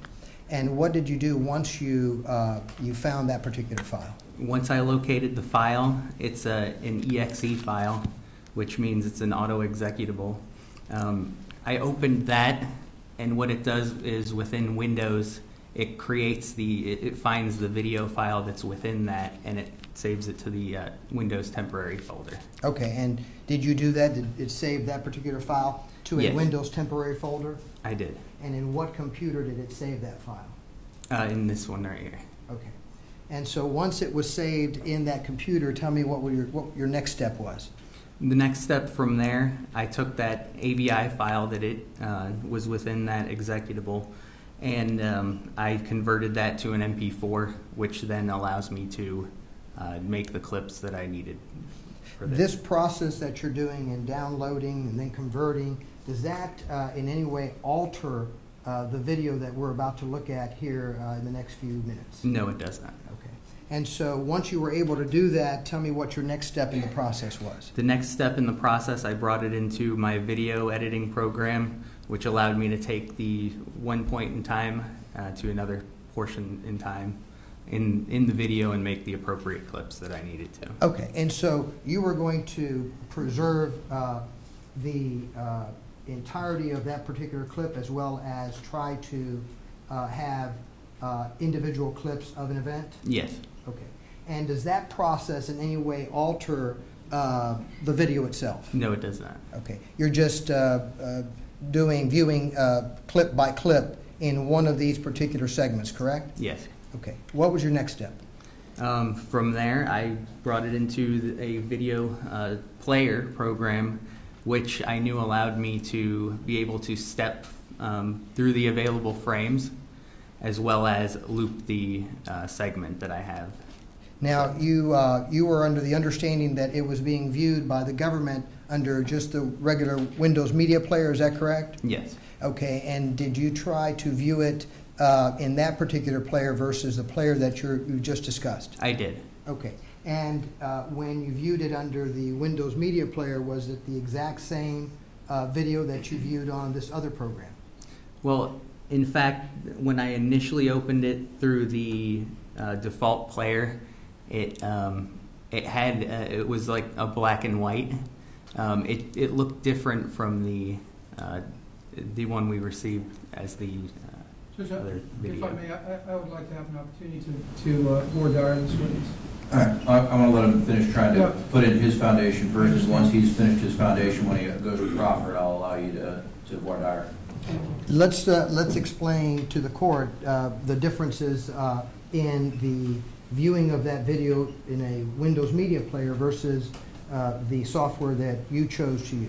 And what did you do once you found that particular file? Once I located the file, it's an EXE file, which means it's an auto-executable. I opened that, and what it does is within Windows, it creates it finds the video file that's within that, and it saves it to the Windows temporary folder. Okay, and did you do that? Did it save that particular file to a Yes. Windows temporary folder? I did. And in what computer did it save that file? In this one right here. Okay. And so once it was saved in that computer, tell me what your next step was. The next step from there, I took that AVI file that it was within that executable, and I converted that to an MP4, which then allows me to make the clips that I needed for This process that you're doing in downloading and then converting, does that in any way alter the video that we're about to look at here in the next few minutes? No, it does not. Okay. And so once you were able to do that, tell me what your next step in the process was. The next step in the process, I brought it into my video editing program, which allowed me to take the one point in time to another portion in time in the video and make the appropriate clips that I needed to. Okay, and so you were going to preserve the entirety of that particular clip as well as try to have individual clips of an event? Yes. Okay. And does that process in any way alter the video itself? No, it does not. Okay. You're just viewing clip by clip in one of these particular segments, correct? Yes. Okay. What was your next step? From there, I brought it into a video player program, which I knew allowed me to be able to step through the available frames, as well as loop the segment that I have. Now, you were under the understanding that it was being viewed by the government under just the regular Windows Media Player, is that correct? Yes. Okay, and did you try to view it in that particular player versus the player that you just discussed? I did. Okay, and when you viewed it under the Windows Media Player, was it the exact same video that you viewed on this other program? Well, in fact, when I initially opened it through the default player, it it was like a black and white. It looked different from the one we received as the Judge, other if I video. may, I would like to have an opportunity to voir dire this witness. All right, I want to let him finish trying Yeah. to put in his foundation first, and once he's finished his foundation, when he goes to Crawford, I'll allow you to voir dire. Let's explain to the court the differences in the viewing of that video in a Windows Media Player versus the software that you chose to use.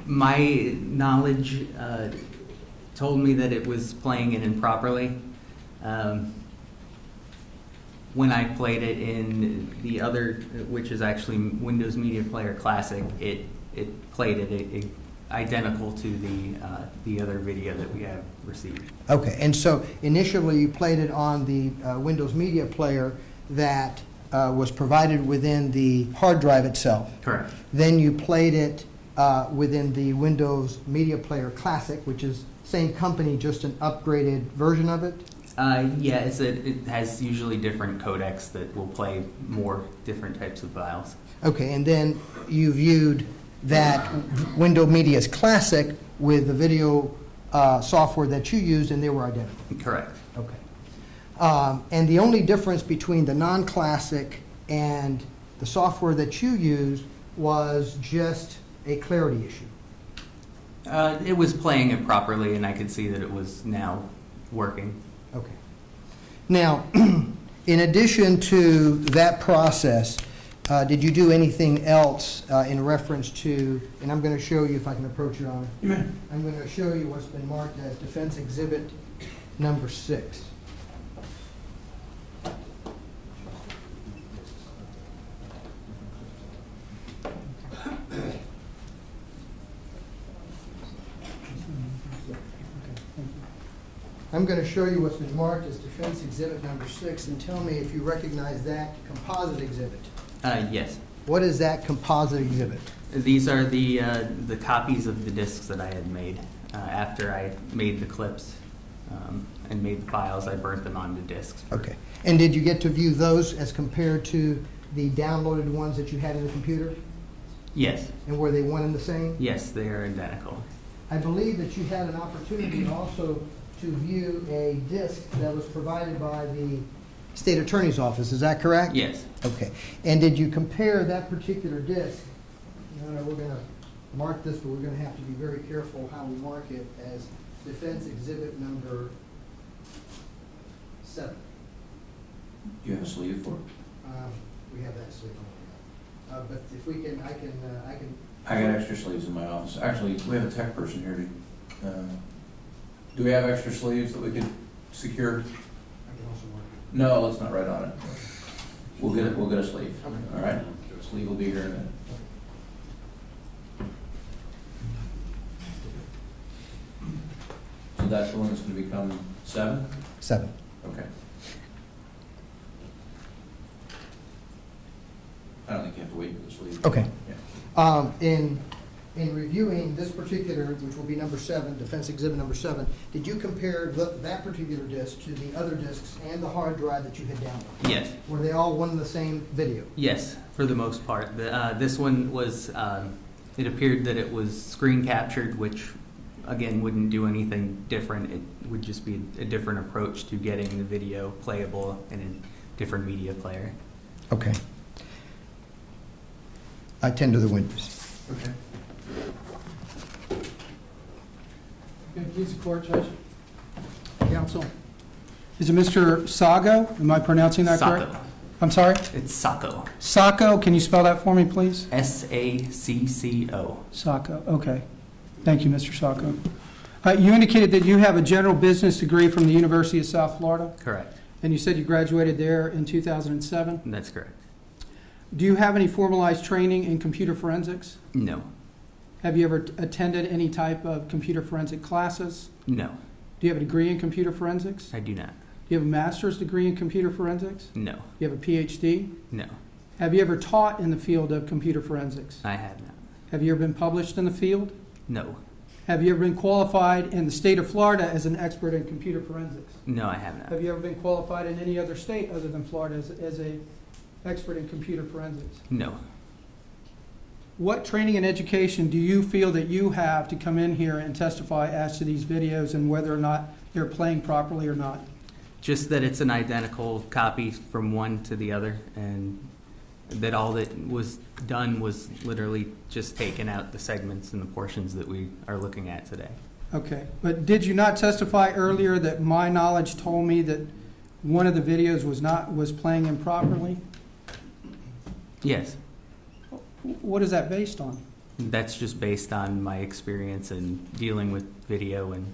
My knowledge told me that it was playing it improperly. When I played it in the other, which is actually Windows Media Player Classic, it played it identical to the other video that we have received. Okay, and so initially you played it on the Windows Media Player that was provided within the hard drive itself. Correct. Then you played it within the Windows Media Player Classic, which is same company, just an upgraded version of it. Yeah, it has usually different codecs that will play more different types of files. Okay, and then you viewed that Windows Media's Classic with the video software that you used, and they were identical. Correct. Okay. And the only difference between the non-classic and the software that you used was just a clarity issue. It was playing it properly, and I could see that it was now working. Okay. Now, in addition to that process, did you do anything else in reference to, and I'm going to show you if I can approach it on. You may. I'm going to show you what's been marked as Defense Exhibit number 6. I'm going to show you what's been marked as Defense Exhibit number 6, and tell me if you recognize that composite exhibit. Yes. What is that composite exhibit? These are the copies of the discs that I had made. After I made the clips and made the files, I burnt them onto discs. Okay. And did you get to view those as compared to the downloaded ones that you had in the computer? Yes. And were they one and the same? Yes, they are identical. I believe that you had an opportunity also to view a disc that was provided by the State Attorney's Office. Is that correct? Yes. Okay. And did you compare that particular disc? No, we're going to mark this, but we're going to have to be very careful how we mark it as Defense Exhibit number 7. Do you have a sleeve for it? We have that sleeve on. But if we can, I can. I got extra sleeves in my office. Actually, we have a tech person here. Do we have extra sleeves that we could secure? I can also mark it. No, let's not write on it. We'll get a sleeve. Okay. All right? Sleeve will be here in a minute. So that's the one that's going to become 7? 7. Okay. I don't think you have to wait for the sleeve. Okay. Yeah. In reviewing this particular, which will be number 7, Defense Exhibit number 7, did you compare that particular disc to the other discs and the hard drive that you had downloaded? Yes. Were they all one and the same video? Yes, for the most part. This one was, it appeared that it was screen captured, which again wouldn't do anything different. It would just be a different approach to getting the video playable in a different media player. Okay. I tend to the witness. Okay. Okay, please, the court, Judge. Counsel. Is it Mr. Sago? Am I pronouncing that correct? Sacco. I'm sorry? It's Sacco. Sacco, can you spell that for me, please? Sacco. Sacco, okay. Thank you, Mr. Sacco. You indicated that you have a general business degree from the University of South Florida, Correct. and you said you graduated there in 2007. That's correct. Do you have any formalized training in computer forensics? No. Have you ever attended any type of computer forensic classes? No. Do you have a degree in computer forensics? I do not. Do you have a master's degree in computer forensics? No. Do you have a PhD? No. Have you ever taught in the field of computer forensics? I have not. Have you ever been published in the field? No. Have you ever been qualified in the state of Florida as an expert in computer forensics? No, I have not. Have you ever been qualified in any other state other than Florida as a expert in computer forensics? No. What training and education do you feel that you have to come in here and testify as to these videos and whether or not they're playing properly or not? Just that it's an identical copy from one to the other, and that all that was done was literally just taking out the segments and the portions that we are looking at today. Okay, but did you not testify earlier that my knowledge told me that one of the videos was playing improperly? Yes. What is that based on? That's just based on my experience in dealing with video and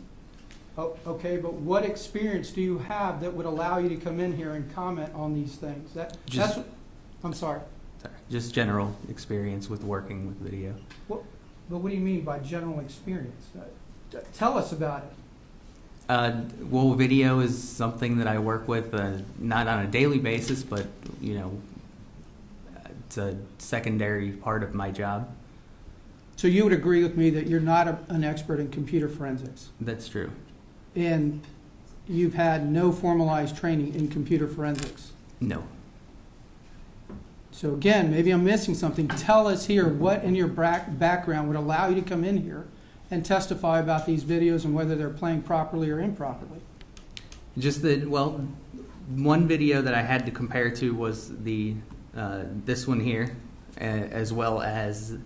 Oh, okay, but what experience do you have that would allow you to come in here and comment on these things? I'm sorry. just general experience with working with video. But what do you mean by general experience? Tell us about it. Well, video is something that I work with, not on a daily basis, but, you know, it's a secondary part of my job. So you would agree with me that you're not an expert in computer forensics? That's true. And you've had no formalized training in computer forensics? No. So again, maybe I'm missing something. Tell us here what in your background would allow you to come in here and testify about these videos and whether they're playing properly or improperly. Just that, well, one video that I had to compare to was the this one here, as well as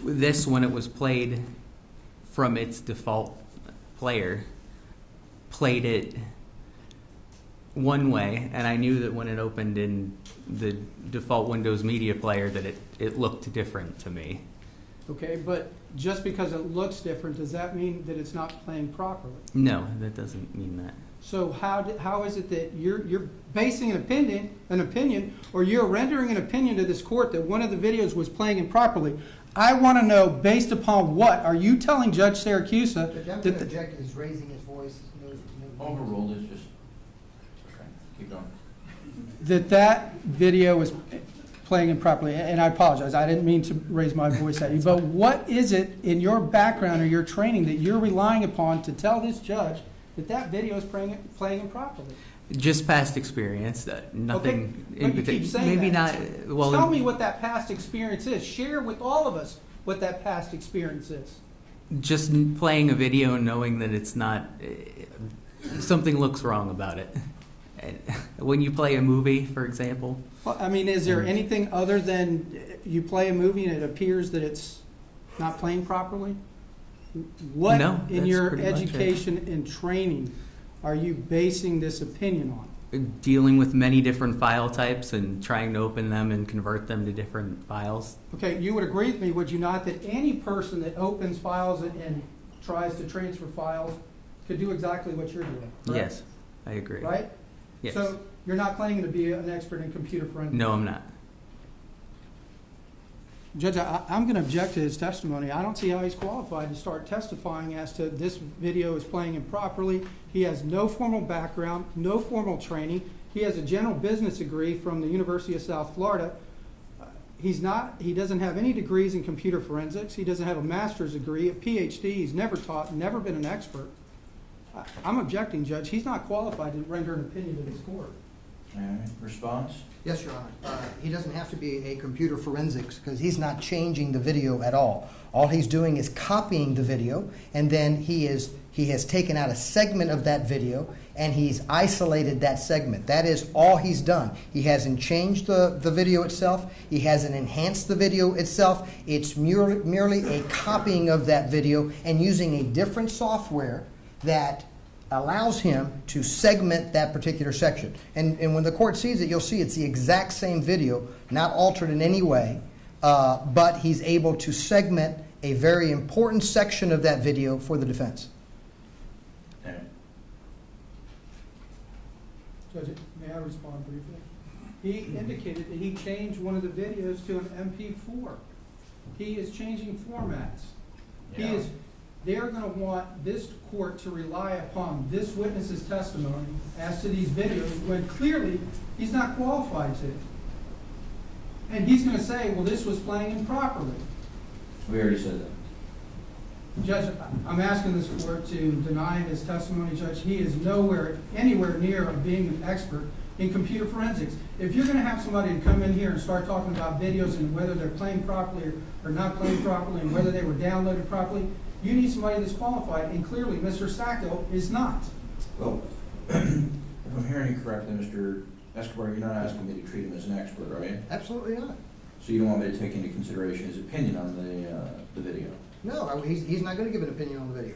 this when it was played from its default player, played it one way, and I knew that when it opened in the default Windows Media Player that it looked different to me. Okay, but just because it looks different, does that mean that it's not playing properly? No, that doesn't mean that. So how is it that you're basing an opinion, or you're rendering an opinion to this court that one of the videos was playing improperly? I want to know, based upon what? Are you telling Judge Siracusa The that gentleman objected is raising his voice. Overruled is just, okay, keep going. that video was playing improperly? And I apologize, I didn't mean to raise my voice at you, but what is it in your background or your training that you're relying upon to tell this judge that video is playing improperly? Just past experience, nothing Okay, in but you keep particular. saying Maybe that. not. Well, Tell me what that past experience is. Share with all of us what that past experience is. just playing a video and knowing that it's not. Something looks wrong about it. When you play a movie, for example. Well, I mean, is there anything other than you play a movie and it appears that it's not playing properly? What No, in that's your pretty much it. education and training are you basing this opinion on? Dealing with many different file types and trying to open them and convert them to different files. Okay, you would agree with me, would you not, that any person that opens files and tries to transfer files could do exactly what you're doing, correct? Yes, I agree. Right? Yes. So you're not claiming to be an expert in computer forensics? No, I'm not. Judge, I'm going to object to his testimony. I don't see how he's qualified to start testifying as to this video is playing improperly. He has no formal background, no formal training. He has a general business degree from the University of South Florida. He doesn't have any degrees in computer forensics. He doesn't have a master's degree, a PhD. He's never taught, never been an expert. I'm objecting, Judge. He's not qualified to render an opinion to this court. All right, response? Yes, Your Honor. He doesn't have to be a computer forensics because he's not changing the video at all. All he's doing is copying the video, and then he has taken out a segment of that video and he's isolated that segment. That is all he's done. He hasn't changed the video itself. He hasn't enhanced the video itself. It's merely a copying of that video and using a different software that allows him to segment that particular section. And when the court sees it, you'll see it's the exact same video, not altered in any way, but he's able to segment a very important section of that video for the defense. All right. Judge, may I respond briefly? He indicated that he changed one of the videos to an MP4. He is changing formats. Yeah. They're going to want this court to rely upon this witness's testimony as to these videos when clearly he's not qualified to. And he's going to say, well, this was playing improperly. We already said that. Judge, I'm asking this court to deny his testimony, Judge. He is anywhere near of being an expert in computer forensics. If you're going to have somebody to come in here and start talking about videos and whether they're playing properly or not playing properly and whether they were downloaded properly, you need somebody that's qualified, and clearly Mr. Sacco is not. Well, if I'm hearing you correctly, Mr. Escobar, you're not asking me to treat him as an expert, are you? Absolutely not. So you don't want me to take into consideration his opinion on the video? No, he's not going to give an opinion on the video.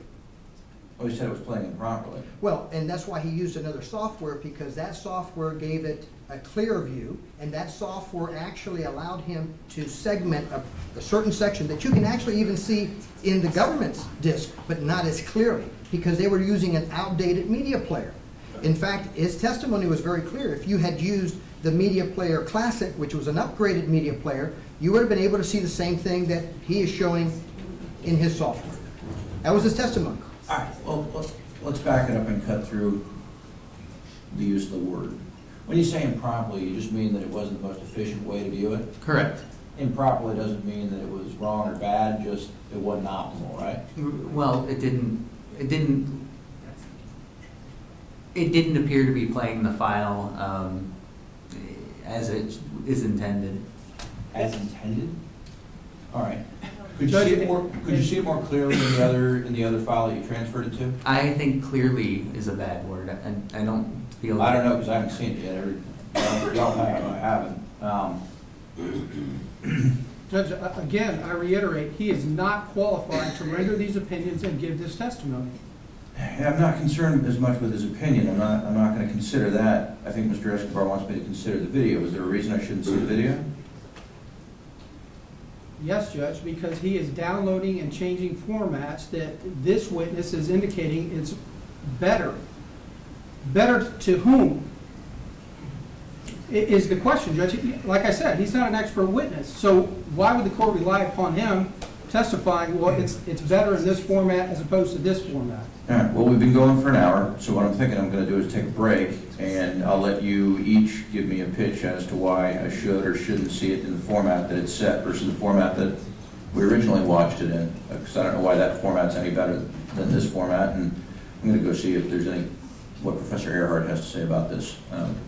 Oh, he said it was playing improperly. Well, and that's why he used another software, because that software gave it a clear view, and that software actually allowed him to segment a certain section that you can actually even see in the government's disc, but not as clearly, because they were using an outdated media player. In fact, his testimony was very clear. If you had used the Media Player Classic, which was an upgraded media player, you would have been able to see the same thing that he is showing in his software. That was his testimony. All right, well, let's back it up and cut through the use of the word. When you say improperly, you just mean that it wasn't the most efficient way to view it? Correct. Improperly doesn't mean that it was wrong or bad, just it wasn't optimal, right? Well, it didn't appear to be playing the file as it is intended. As intended? All right. Could you see it more clearly in the other file that you transferred it to? I think clearly is a bad word, and I don't feel. I don't know, because I haven't seen it yet. Y'all have, I haven't. Judge, again, I reiterate, he is not qualified to render these opinions and give this testimony. I'm not concerned as much with his opinion. I'm not going to consider that. I think Mr. Escobar wants me to consider the video. Is there a reason I shouldn't see the video? Yes, Judge, because he is downloading and changing formats that this witness is indicating it's better. Better to whom? Is the question, Judge. Like I said, he's not an expert witness. So why would the court rely upon him testifying, well, it's better in this format as opposed to this format? All right, well, we've been going for an hour, so what I'm thinking I'm going to do is take a break, and I'll let you each give me a pitch as to why I should or shouldn't see it in the format that it's set versus the format that we originally watched it in, because I don't know why that format's any better than this format, and I'm going to go see if there's what Professor Earhart has to say about this.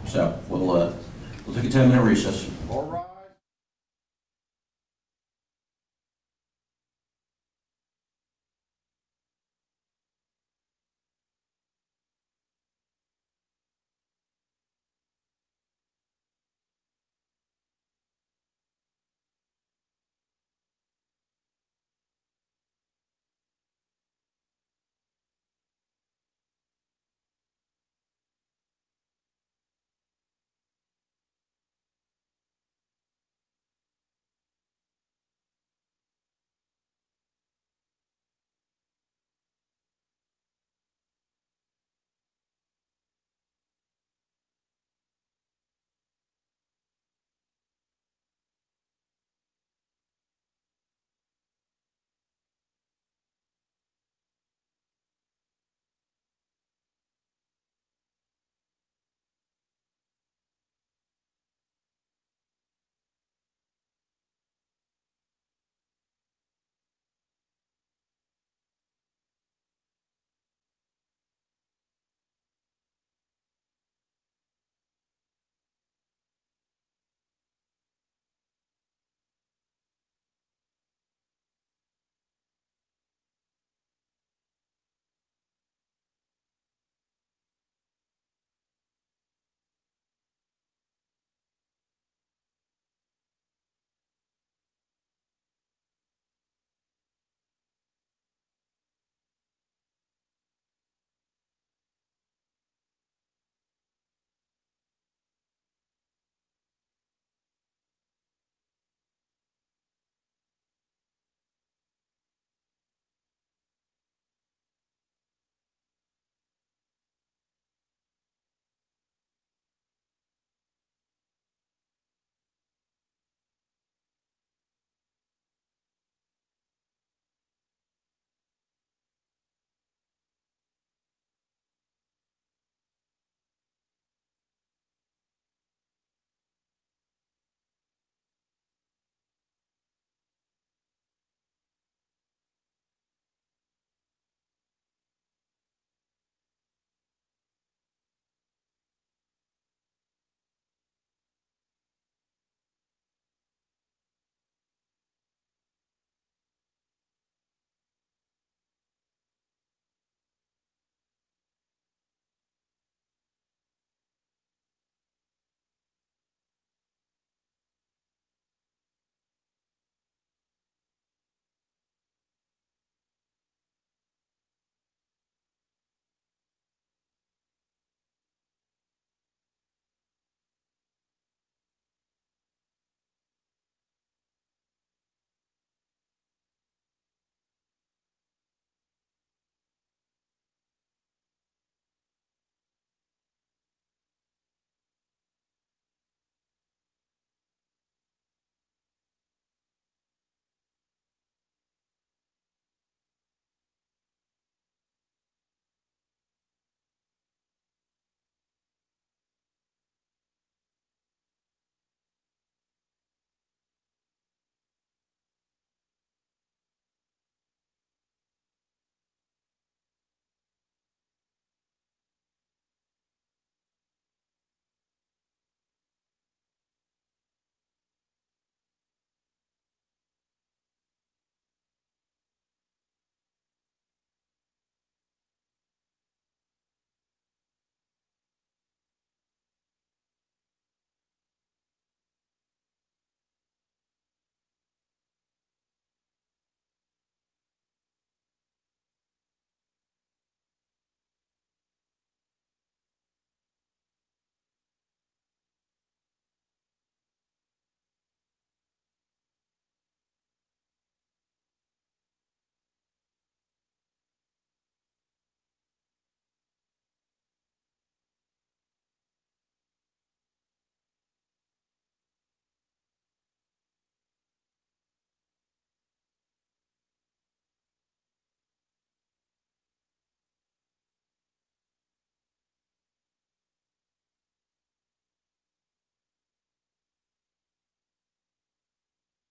So we'll take a 10-minute recess. All right.